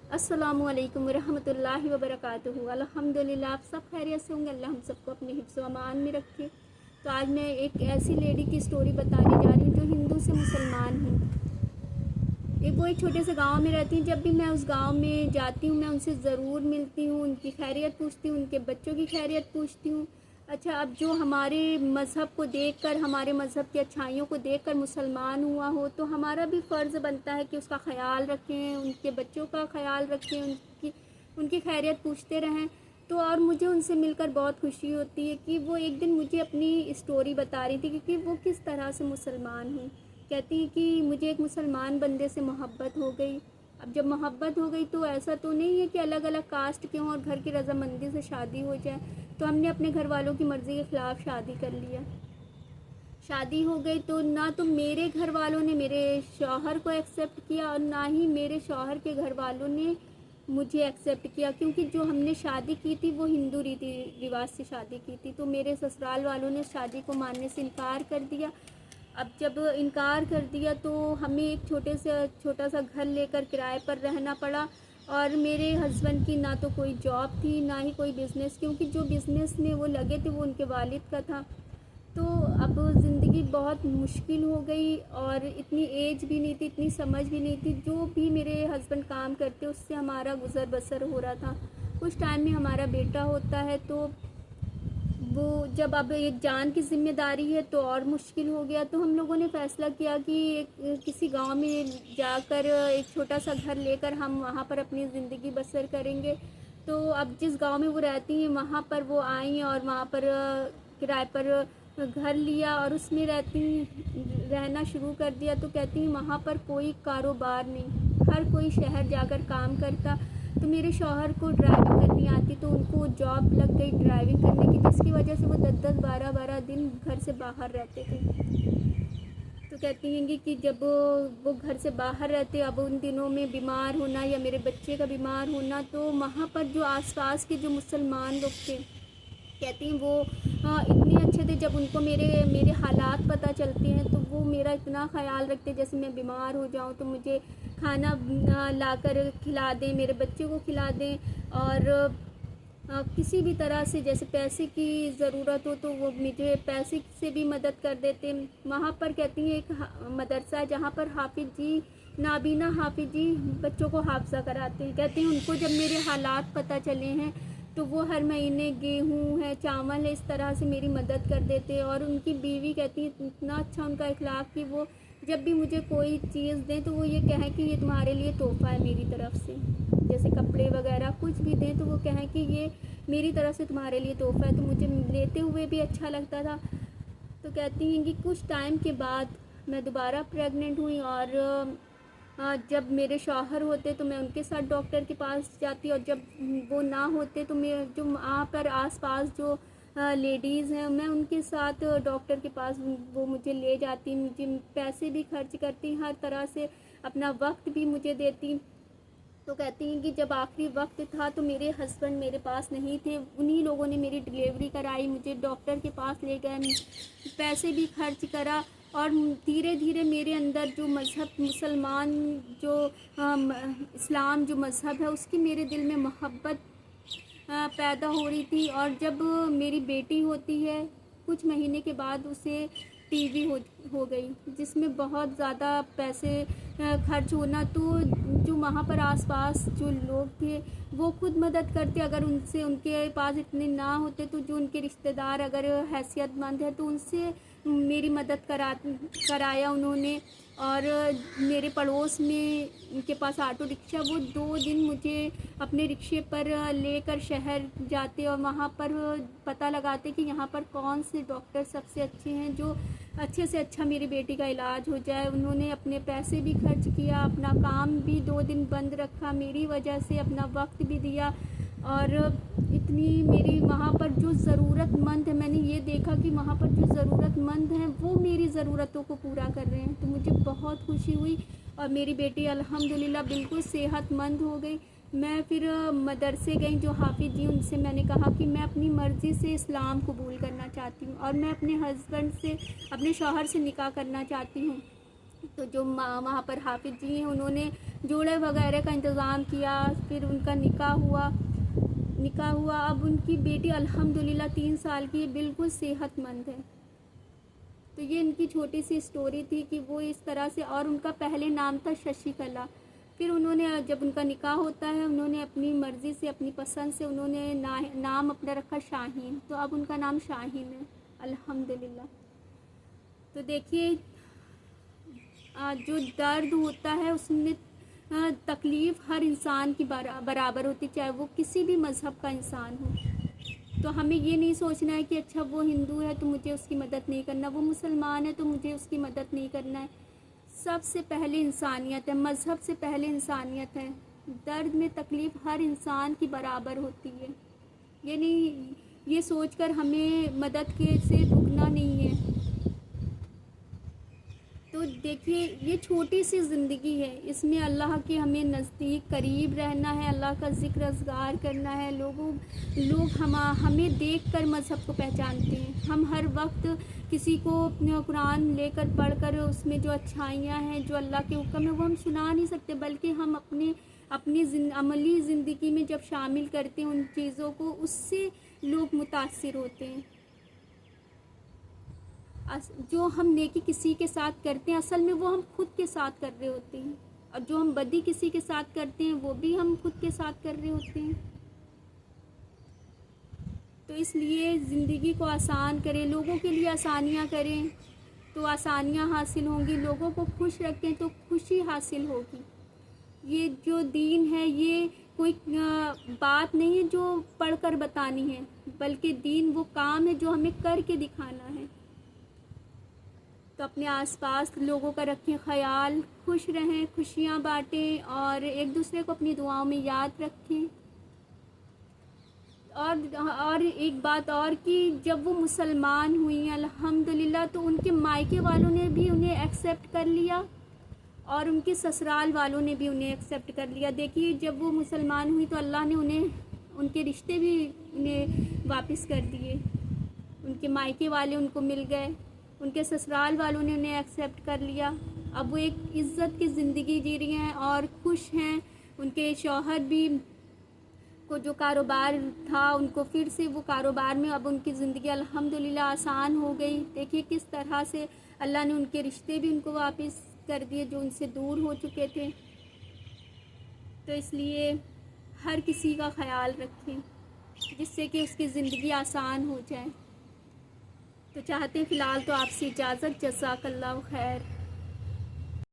अस्सलामु अलैकुम वरहमतुल्लाहि वबरकातुहू। अल्हम्दुलिल्लाह, आप सब खैरियत से होंगे। अल्लाह हम सबको अपने हिफ्ज़ व अमान में रखे। तो आज मैं एक ऐसी लेडी की स्टोरी बताने जा रही हूँ जो हिंदू से मुसलमान हुई। वो एक छोटे से गांव में रहती हैं। जब भी मैं उस गांव में जाती हूँ मैं उनसे ज़रूर मिलती हूँ, उनकी खैरियत पूछती हूँ, उनके बच्चों की खैरियत पूछती हूँ। अच्छा, अब जो हमारे मज़हब को देखकर, हमारे मज़हब की अच्छाइयों को देखकर मुसलमान हुआ हो तो हमारा भी फ़र्ज़ बनता है कि उसका ख़याल रखें, उनके बच्चों का ख़याल रखें, उनकी खैरियत पूछते रहें। तो और मुझे उनसे मिलकर बहुत खुशी होती है कि वो एक दिन मुझे अपनी स्टोरी बता रही थी कि वो किस तरह से मुसलमान हुई। कहती है कि मुझे एक मुसलमान बंदे से मोहब्बत हो गई। अब जब मोहब्बत हो गई तो ऐसा तो नहीं है कि अलग अलग कास्ट के हों और घर की रजामंदी से शादी हो जाए। तो हमने अपने घर वालों की मर्ज़ी के ख़िलाफ़ शादी कर लिया। शादी हो गई तो ना तो मेरे घर वालों ने मेरे शौहर को एक्सेप्ट किया और ना ही मेरे शौहर के घर वालों ने मुझे एक्सेप्ट किया, क्योंकि जो हमने शादी की थी वो हिंदू रीति रिवाज से शादी की थी। तो मेरे ससुराल वालों ने शादी को मानने से इनकार कर दिया। अब जब इनकार कर दिया तो हमें एक छोटा सा घर लेकर किराए पर रहना पड़ा। और मेरे हस्बैंड की ना तो कोई जॉब थी ना ही कोई बिज़नेस, क्योंकि जो बिज़नेस में वो लगे थे वो उनके वालिद का था। तो अब ज़िंदगी बहुत मुश्किल हो गई और इतनी एज भी नहीं थी, इतनी समझ भी नहीं थी। जो भी मेरे हस्बैंड काम करते उससे हमारा गुज़र बसर हो रहा था। कुछ टाइम में हमारा बेटा होता है तो वो जब अब एक जान की ज़िम्मेदारी है तो और मुश्किल हो गया। तो हम लोगों ने फ़ैसला किया कि किसी गांव में जाकर एक छोटा सा घर लेकर हम वहां पर अपनी ज़िंदगी बसर करेंगे। तो अब जिस गांव में वो रहती हैं वहां पर वो आई और वहां पर किराए पर घर लिया और उसमें रहना शुरू कर दिया। तो कहती हैं वहाँ पर कोई कारोबार नहीं, हर कोई शहर जाकर काम करता। तो मेरे शौहर को ड्राइविंग करनी आती तो उनको जॉब लग गई ड्राइविंग करने की, जिसकी वजह से वो 10-10 12-12 दिन घर से बाहर रहते थे। तो कहती हैं कि जब वो घर से बाहर रहते, अब उन दिनों में बीमार होना या मेरे बच्चे का बीमार होना, तो वहाँ पर जो आसपास के जो मुसलमान लोग थे, कहती हैं वो इतने अच्छे थे। जब उनको मेरे मेरे हालात पता चलते हैं तो वो मेरा इतना ख़याल रखते, जैसे मैं बीमार हो जाऊं तो मुझे खाना लाकर खिला दें, मेरे बच्चे को खिला दें। और किसी भी तरह से जैसे पैसे की ज़रूरत हो तो वो मुझे पैसे से भी मदद कर देते। वहाँ पर कहती हैं एक मदरसा है जहाँ पर हाफिज़ जी, नाबीना हाफिज़ जी बच्चों को हाफजा कराते हैं। कहती हैं उनको जब मेरे हालात पता चले हैं तो वो हर महीने गेहूँ है, चावल है, इस तरह से मेरी मदद कर देते। और उनकी बीवी कहती है इतना अच्छा उनका इखलाक कि वो जब भी मुझे कोई चीज़ दें तो वो ये कहें कि ये तुम्हारे लिए तोहफ़ा है मेरी तरफ से। जैसे कपड़े वगैरह कुछ भी दें तो वो कहें कि ये मेरी तरफ से तुम्हारे लिए तोहफ़ा है। तो मुझे लेते हुए भी अच्छा लगता था। तो कहती हैं कि कुछ टाइम के बाद मैं दोबारा प्रेग्नेंट हुई और जब मेरे शौहर होते तो मैं उनके साथ डॉक्टर के पास जाती, और जब वो ना होते तो मैं जो वहाँ पर आसपास जो लेडीज़ हैं मैं उनके साथ डॉक्टर के पास वो मुझे ले जाती, मुझे पैसे भी खर्च करती, हर तरह से अपना वक्त भी मुझे देती। तो कहती हैं कि जब आखिरी वक्त था तो मेरे हस्बैंड मेरे पास नहीं थे, उन्हीं लोगों ने मेरी डिलीवरी कराई, मुझे डॉक्टर के पास ले गए, पैसे भी खर्च करा। और धीरे धीरे मेरे अंदर जो मज़हब मुसलमान जो इस्लाम जो मज़हब है उसकी मेरे दिल में मोहब्बत पैदा हो रही थी। और जब मेरी बेटी होती है कुछ महीने के बाद उसे टीवी हो गई, जिसमें बहुत ज़्यादा पैसे खर्च होना। तो जो वहाँ पर आसपास जो लोग थे वो खुद मदद करते, अगर उनसे उनके पास इतने ना होते तो जो उनके रिश्तेदार अगर हैसियतमंद है तो उनसे मेरी मदद कराया उन्होंने। और मेरे पड़ोस में उनके पास ऑटो रिक्शा, वो 2 दिन मुझे अपने रिक्शे पर लेकर शहर जाते और वहाँ पर पता लगाते कि यहाँ पर कौन से डॉक्टर सबसे अच्छे हैं जो अच्छे से अच्छा मेरी बेटी का इलाज हो जाए। उन्होंने अपने पैसे भी खर्च किया, अपना काम भी 2 दिन बंद रखा मेरी वजह से, अपना वक्त भी दिया। और इतनी मेरी वहाँ पर जो ज़रूरतमंद है, मैंने ये देखा कि वहाँ पर जो ज़रूरतमंद हैं वो मेरी ज़रूरतों को पूरा कर रहे हैं। तो मुझे बहुत खुशी हुई और मेरी बेटी अल्हम्दुलिल्लाह बिल्कुल सेहतमंद हो गई। मैं फिर मदरसे गई जो हाफिज़ जी, उनसे मैंने कहा कि मैं अपनी मर्ज़ी से इस्लाम कबूल करना चाहती हूँ और मैं अपने हस्बैंड से, अपने शौहर से निकाह करना चाहती हूँ। تو جو وہاں پر حافظ جی ہیں انہوں نے جوڑے وغیرہ کا انتظام کیا، پھر ان کا نکاح ہوا۔ اب ان کی بیٹی الحمدللہ 3 سال کی بالکل صحت مند ہے۔ تو یہ ان کی چھوٹی سی اسٹوری تھی کہ وہ اس طرح سے، اور ان کا پہلے نام تھا ششی کلا، پھر انہوں نے جب ان کا نکاح ہوتا ہے انہوں نے اپنی مرضی سے اپنی پسند سے انہوں نے نام اپنا رکھا شاہین، تو اب ان کا نام شاہین ہے الحمدللہ۔ تو دیکھیے جو درد ہوتا ہے اس میں تکلیف ہر انسان کی برابر ہوتی، چاہے وہ کسی بھی مذہب کا انسان ہو۔ تو ہمیں یہ نہیں سوچنا ہے کہ اچھا وہ ہندو ہے تو مجھے اس کی مدد نہیں کرنا، وہ مسلمان ہے تو مجھے اس کی مدد نہیں کرنا ہے۔ سب سے پہلے انسانیت ہے، مذہب سے پہلے انسانیت ہے۔ درد میں تکلیف ہر انسان کی برابر ہوتی ہے، یعنی یہ سوچ کر ہمیں مدد کے سے رکنا نہیں ہے۔ تو دیکھیے یہ چھوٹی سی زندگی ہے، اس میں اللہ کے ہمیں نزدیک قریب رہنا ہے، اللہ کا ذکر اذکار کرنا ہے۔ لوگ ہمیں دیکھ کر مذہب کو پہچانتے ہیں۔ ہم ہر وقت کسی کو قرآن لے کر پڑھ کر اس میں جو اچھائیاں ہیں، جو اللہ کے حکم ہیں وہ ہم سنا نہیں سکتے، بلکہ ہم اپنی عملی زندگی میں جب شامل کرتے ہیں ان چیزوں کو، اس سے لوگ متاثر ہوتے ہیں۔ جو ہم نیکی کسی کے ساتھ کرتے ہیں اصل میں وہ ہم خود کے ساتھ کر رہے ہوتے ہیں، اور جو ہم بدی کسی کے ساتھ کرتے ہیں وہ بھی ہم خود کے ساتھ کر رہے ہوتے ہیں۔ تو اس لیے زندگی کو آسان کریں، لوگوں کے لیے آسانیاں کریں تو آسانیاں حاصل ہوں گی، لوگوں کو خوش رکھیں تو خوشی حاصل ہوگی۔ یہ جو دین ہے یہ کوئی بات نہیں ہے جو پڑھ کر بتانی ہے، بلکہ دین وہ کام ہے جو ہمیں کر کے دکھانا ہے۔ تو اپنے آس پاس لوگوں کا رکھیں خیال، خوش رہیں، خوشیاں بانٹیں، اور ایک دوسرے کو اپنی دعاؤں میں یاد رکھیں۔ اور ایک بات اور کہ جب وہ مسلمان ہوئی الحمدللہ تو ان کے مائکے والوں نے بھی انہیں ایکسیپٹ کر لیا اور ان کے سسرال والوں نے بھی انہیں ایکسیپٹ کر لیا۔ دیکھیے جب وہ مسلمان ہوئی تو اللہ نے ان کے رشتے بھی انہیں واپس کر دیے، ان کے مائکے والے ان کو مل گئے، ان کے سسرال والوں نے انہیں ایکسیپٹ کر لیا۔ اب وہ ایک عزت کی زندگی جی رہی ہیں اور خوش ہیں۔ ان کے شوہر بھی کو جو کاروبار تھا ان کو پھر سے وہ کاروبار میں اب ان کی زندگی الحمدللہ آسان ہو گئی۔ دیکھیے کس طرح سے اللہ نے ان کے رشتے بھی ان کو واپس کر دیے جو ان سے دور ہو چکے تھے۔ تو اس لیے ہر کسی کا خیال رکھیں جس سے کہ اس کی زندگی آسان ہو جائے۔ تو چاہتے ہیں فی الحال تو آپ سے اجازت، جزاک اللہ خیر۔